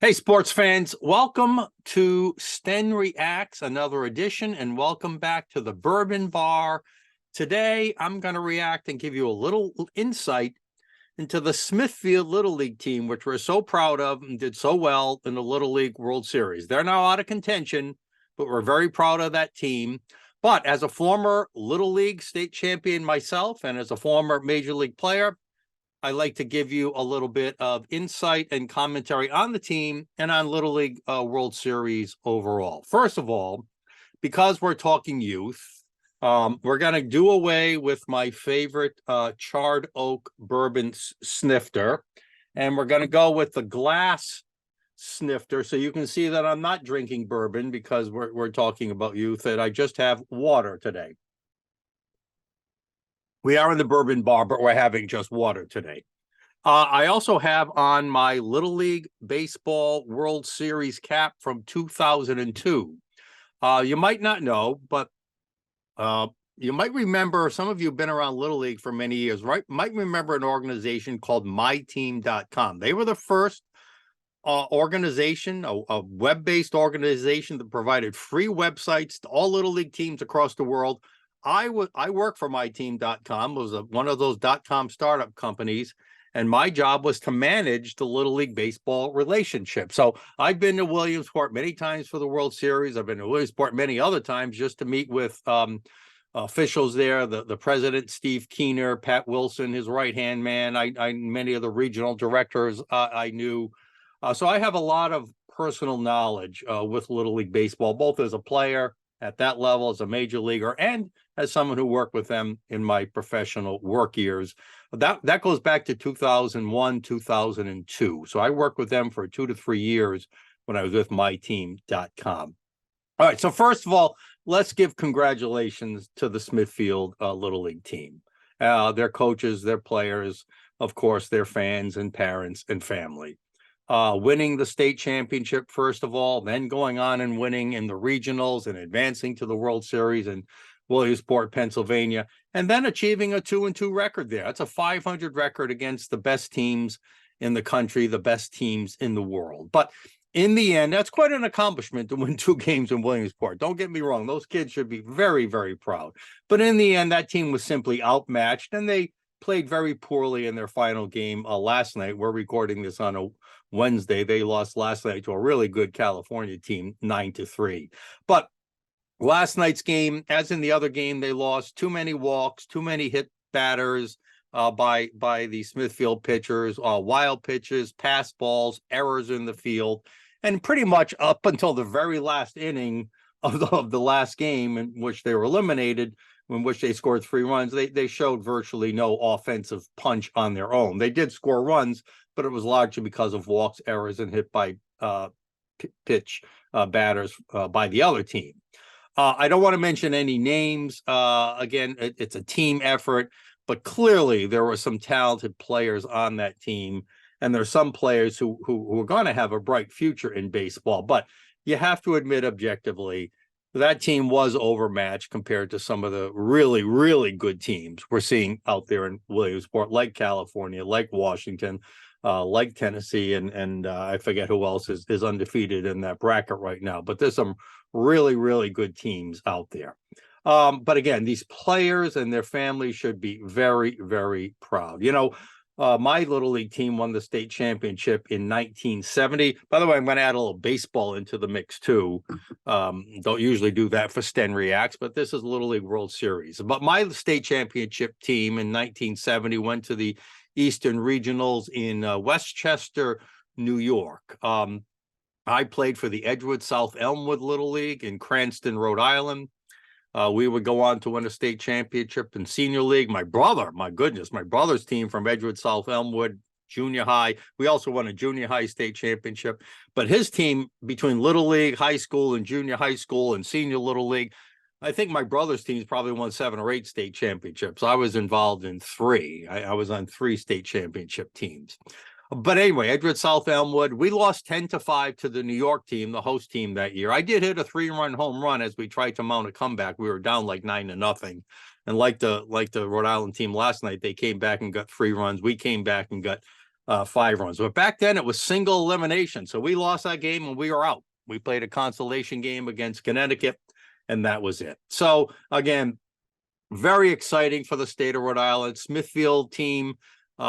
Hey, sports fans, welcome to Sten Reacts, another edition, and welcome back to the Bourbon Bar. Today, I'm going to react and give you a little insight into the Smithfield Little League team, which we're so proud of and did so well in the Little League World Series. They're now out of contention, but we're very proud of that team. But as a former Little League state champion myself and as a former Major League player, I like to give you a little bit of insight and commentary on the team and on Little League World Series overall. First of all, because we're talking youth, we're going to do away with my favorite charred oak bourbon snifter, and we're going to go with the glass snifter. So you can see that I'm not drinking bourbon because we're talking about youth, and I just have water today. We are in the Bourbon Bar, but we're having just water today. I also have on my Little League Baseball World Series cap from 2002. You might not know, but you might remember, some of you have been around Little League for many years, right? Might remember an organization called myteam.com. They were the first organization, a web-based organization that provided free websites to all Little League teams across the world. I work for myteam.com. It was one of those .com startup companies, and my job was to manage the Little League baseball relationship. So I've been to Williamsport many times for the World Series. I've been to Williamsport many other times just to meet with officials there, the president, Steve Keener, Pat Wilson, his right-hand man. I many of the regional directors I knew. So I have a lot of personal knowledge with Little League baseball, both as a player at that level, as a major leaguer, and as someone who worked with them in my professional work years. That goes back to 2001, 2002. So I worked with them for 2 to 3 years when I was with myteam.com. All right, so first of all, let's give congratulations to the Smithfield Little League team. Their coaches, their players, of course, their fans and parents and family. Winning the state championship, first of all, then going on and winning in the regionals and advancing to the World Series in Williamsport, Pennsylvania, and then achieving a 2-2 record there. That's a 500 record against the best teams in the country, the best teams in the world. But in the end, that's quite an accomplishment to win 2 games in Williamsport. Don't get me wrong. Those kids should be very, very proud. But in the end, that team was simply outmatched, and they played very poorly in their final game last night. We're recording this on a Wednesday. They lost last night to a really good California team, 9-3. But last night's game, as in the other game, they lost too many walks, too many hit batters by the Smithfield pitchers, wild pitches, pass balls, errors in the field, and pretty much up until the very last inning of the last game in which they were eliminated, in which they scored 3 runs, they showed virtually no offensive punch on their own. They did score runs, but it was largely because of walks, errors, and hit by pitch batters by the other team. I don't want to mention any names. Again, it's a team effort, but clearly there were some talented players on that team, and there's some players who are going to have a bright future in baseball. But you have to admit objectively, that team was overmatched compared to some of the really, really good teams we're seeing out there in Williamsport, like California, like Washington, like Tennessee, and I forget who else is undefeated in that bracket right now. But there's some really, really good teams out there. But again, these players and their families should be very, very proud. You know, my Little League team won the state championship in 1970. By the way, I'm going to add a little baseball into the mix too. Don't usually do that for Sten Reacts, but this is Little League World Series. But my state championship team in 1970 went to the Eastern Regionals in Westchester, New York. I played for the Edgewood South Elmwood Little League in Cranston, Rhode Island. We would go on to win a state championship in senior league. My brother's team from Edgewood South Elmwood junior high. We also won a junior high state championship, but his team between Little League, high school, and junior high school and senior Little League, I think my brother's teams probably won 7 or 8 state championships. I was involved in 3. I was on 3 state championship teams. But anyway, Edgewood South Elmwood, we lost 10-5 to the New York team, the host team that year. I did hit a 3-run home run as we tried to mount a comeback. We were down like 9-0. And like the Rhode Island team last night, they came back and got 3 runs. We came back and got 5 runs. But back then it was single elimination. So we lost that game and we were out. We played a consolation game against Connecticut, and that was it. So again, very exciting for the state of Rhode Island. Smithfield team,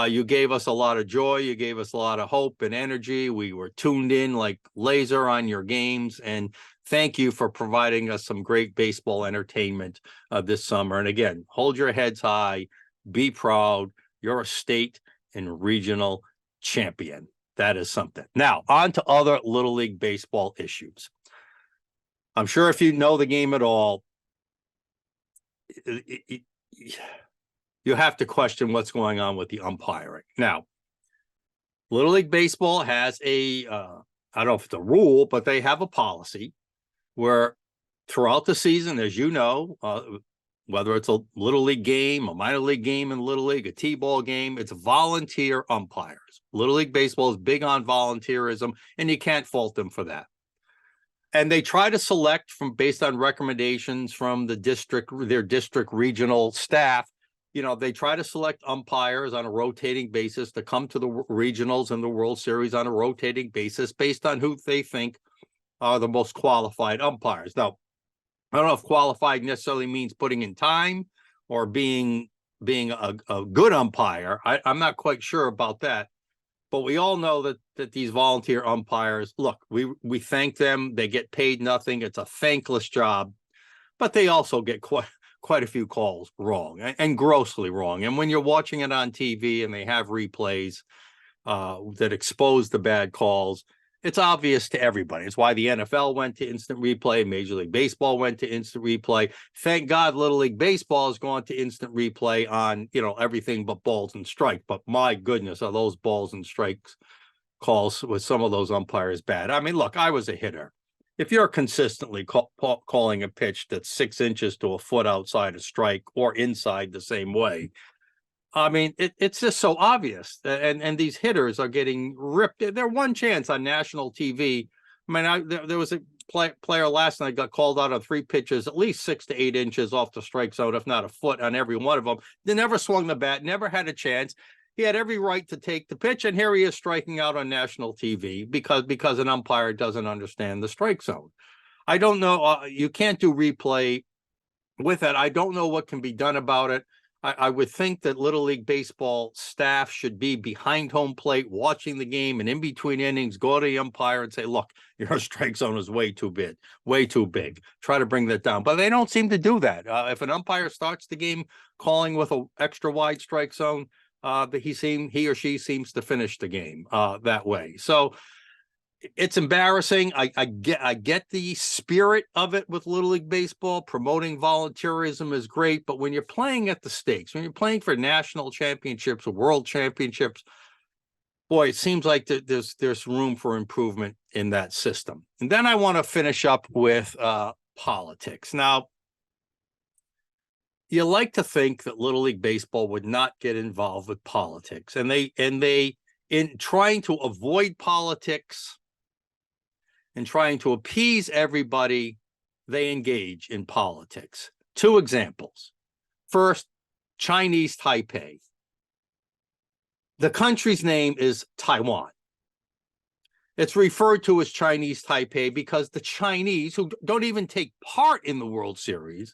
you gave us a lot of joy. You gave us a lot of hope and energy. We were tuned in like laser on your games. And thank you for providing us some great baseball entertainment this summer. And again, hold your heads high. Be proud. You're a state and regional champion. That is something. Now, on to other Little League baseball issues. I'm sure if you know the game at all, you have to question what's going on with the umpiring. Now, Little League Baseball has I don't know if it's a rule, but they have a policy where throughout the season, as you know, whether it's a Little League game, a minor league game in Little League, a T-ball game, it's volunteer umpires. Little League Baseball is big on volunteerism, and you can't fault them for that. And they try to select based on recommendations from their district regional staff. You know, they try to select umpires on a rotating basis to come to the regionals and the World Series on a rotating basis based on who they think are the most qualified umpires. Now, I don't know if qualified necessarily means putting in time or being a good umpire. I'm not quite sure about that. But we all know that these volunteer umpires, look, we thank them. They get paid nothing. It's a thankless job, but they also get quite a few calls wrong and grossly wrong. And when you're watching it on TV and they have replays that expose the bad calls, it's obvious to everybody. It's why the NFL went to instant replay. Major League Baseball went to instant replay. Thank God Little League Baseball has gone to instant replay on, everything but balls and strike. But my goodness, are those balls and strikes calls with some of those umpires bad? I mean, look, I was a hitter. If you're consistently calling a pitch that's 6 inches to a foot outside a strike or inside the same way, I mean, it's just so obvious, and these hitters are getting ripped. They're one chance on national TV. I mean, there was a player last night got called out on 3 pitches, at least 6 to 8 inches off the strike zone, if not a foot on every one of them. They never swung the bat, never had a chance. He had every right to take the pitch, and here he is striking out on national TV because an umpire doesn't understand the strike zone. I don't know. You can't do replay with it. I don't know what can be done about it. I would think that Little League Baseball staff should be behind home plate, watching the game, and in between innings, go to the umpire and say, look, your strike zone is way too big. Try to bring that down. But they don't seem to do that. If an umpire starts the game calling with an extra wide strike zone, he or she seems to finish the game that way. So it's embarrassing. I get the spirit of it with Little League Baseball. Promoting volunteerism is great, but when you're playing at the stakes, when you're playing for national championships or world championships, boy, it seems like there's room for improvement in that system. And then I want to finish up with politics. Now, you like to think that Little League Baseball would not get involved with politics, and they in trying to avoid politics and trying to appease everybody, they engage in politics. 2 examples. First, Chinese Taipei. The country's name is Taiwan. It's referred to as Chinese Taipei because the Chinese, who don't even take part in the World Series,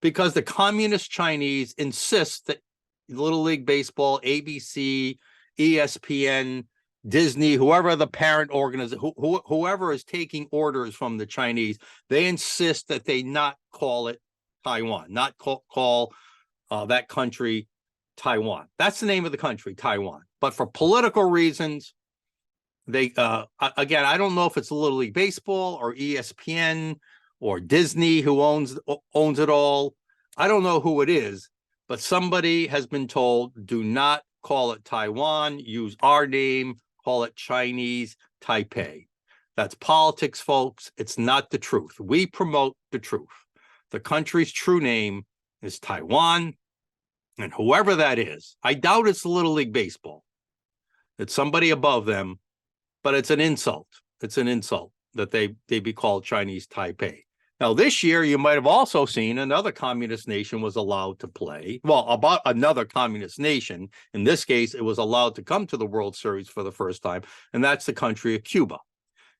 because the communist Chinese insist that Little League Baseball, ABC, ESPN, Disney, whoever the parent organization, whoever is taking orders from the Chinese, they insist that they not call it Taiwan, not call that country Taiwan. That's the name of the country, Taiwan. But for political reasons, they again, I don't know if it's Little League Baseball or ESPN or Disney who owns it all. I don't know who it is, but somebody has been told, do not call it Taiwan, use our name, call it Chinese Taipei. That's politics, folks. It's not the truth. We promote the truth. The country's true name is Taiwan, and whoever that is, I doubt it's Little League Baseball. It's somebody above them, but it's an insult. It's an insult that they be called Chinese Taipei. Now, this year, you might have also seen another communist nation was allowed to play. Well, about another communist nation. In this case, it was allowed to come to the World Series for the first time, and that's the country of Cuba.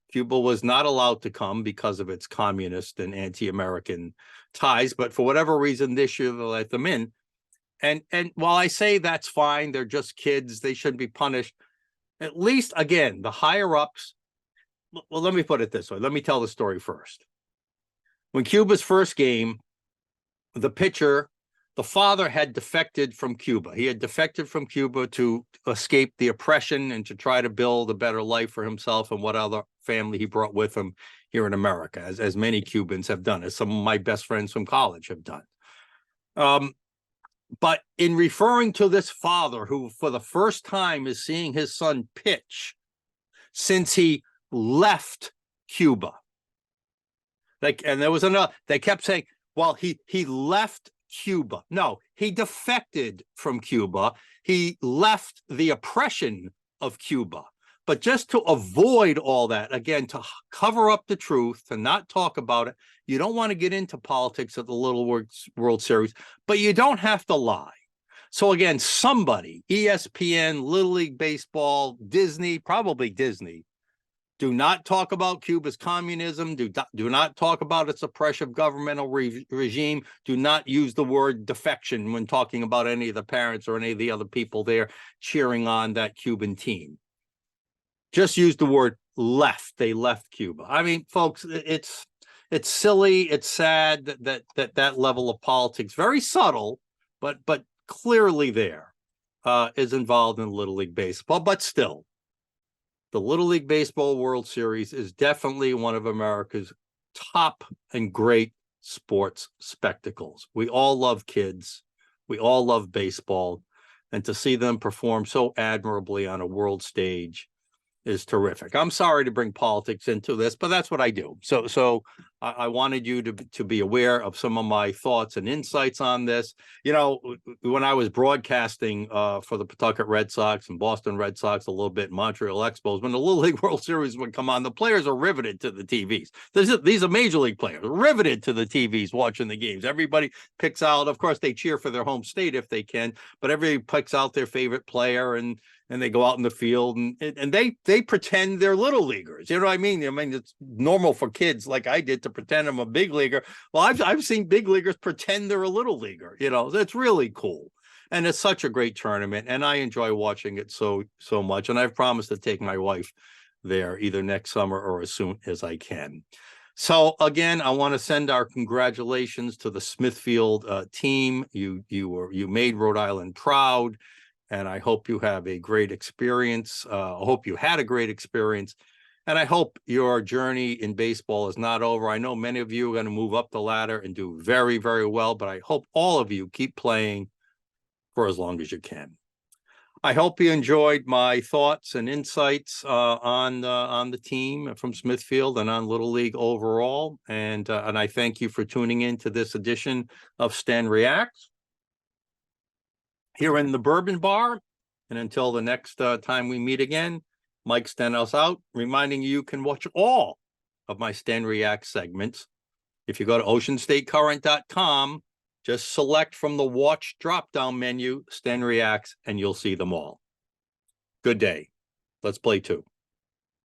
Cuba was not allowed to come because of its communist and anti-American ties, but for whatever reason, this year they let them in. And while I say that's fine, they're just kids, they shouldn't be punished. At least, again, the higher ups. Well, let me put it this way. Let me tell the story first. When Cuba's first game, the pitcher, the father had defected from Cuba. He had defected from Cuba to escape the oppression and to try to build a better life for himself and what other family he brought with him here in America, as many Cubans have done, as some of my best friends from college have done. But in referring to this father who, for the first time, is seeing his son pitch since he left Cuba. And there was another, they kept saying, well, he left Cuba. No, he defected from Cuba. He left the oppression of Cuba. But just to avoid all that, again, to cover up the truth, to not talk about it, you don't want to get into politics at the Little World Series, but you don't have to lie. So again, somebody, ESPN, Little League Baseball, Disney, probably Disney, do not talk about Cuba's communism. Do not talk about its oppressive governmental regime. Do not use the word defection when talking about any of the parents or any of the other people there cheering on that Cuban team. Just use the word left. They left Cuba. I mean, folks, it's silly. It's sad that level of politics, very subtle, but clearly there, is involved in Little League Baseball. But still, the Little League Baseball World Series is definitely one of America's top and great sports spectacles. We all love kids. We all love baseball. And to see them perform so admirably on a world stage is terrific. I'm sorry to bring politics into this, but that's what I do. So I wanted you to be aware of some of my thoughts and insights on this. You know, when I was broadcasting for the Pawtucket Red Sox and Boston Red Sox, a little bit Montreal Expos, when the Little League World Series would come on, the players are riveted to the TVs. These are major league players, riveted to the TVs watching the games. Everybody picks out, of course, they cheer for their home state if they can, but everybody picks out their favorite player and they go out in the field and they pretend they're little leaguers. You know what I mean? I mean, it's normal for kids like I did to pretend I'm a big leaguer. Well, I've seen big leaguers pretend they're a little leaguer. You know, it's really cool. And it's such a great tournament. And I enjoy watching it so much. And I've promised to take my wife there either next summer or as soon as I can. So again, I want to send our congratulations to the Smithfield team. You made Rhode Island proud. And I hope you have a great experience. I hope you had a great experience. And I hope your journey in baseball is not over. I know many of you are going to move up the ladder and do very, very well, but I hope all of you keep playing for as long as you can. I hope you enjoyed my thoughts and insights on the team from Smithfield and on Little League overall. And I thank you for tuning in to this edition of Sten Reacts here in the Bourbon Bar. And until the next time we meet again, Mike Stenhouse out, reminding you can watch all of my Sten React segments. If you go to oceanstatecurrent.com, just select from the watch drop-down menu, Sten Reacts, and you'll see them all. Good day. Let's play two.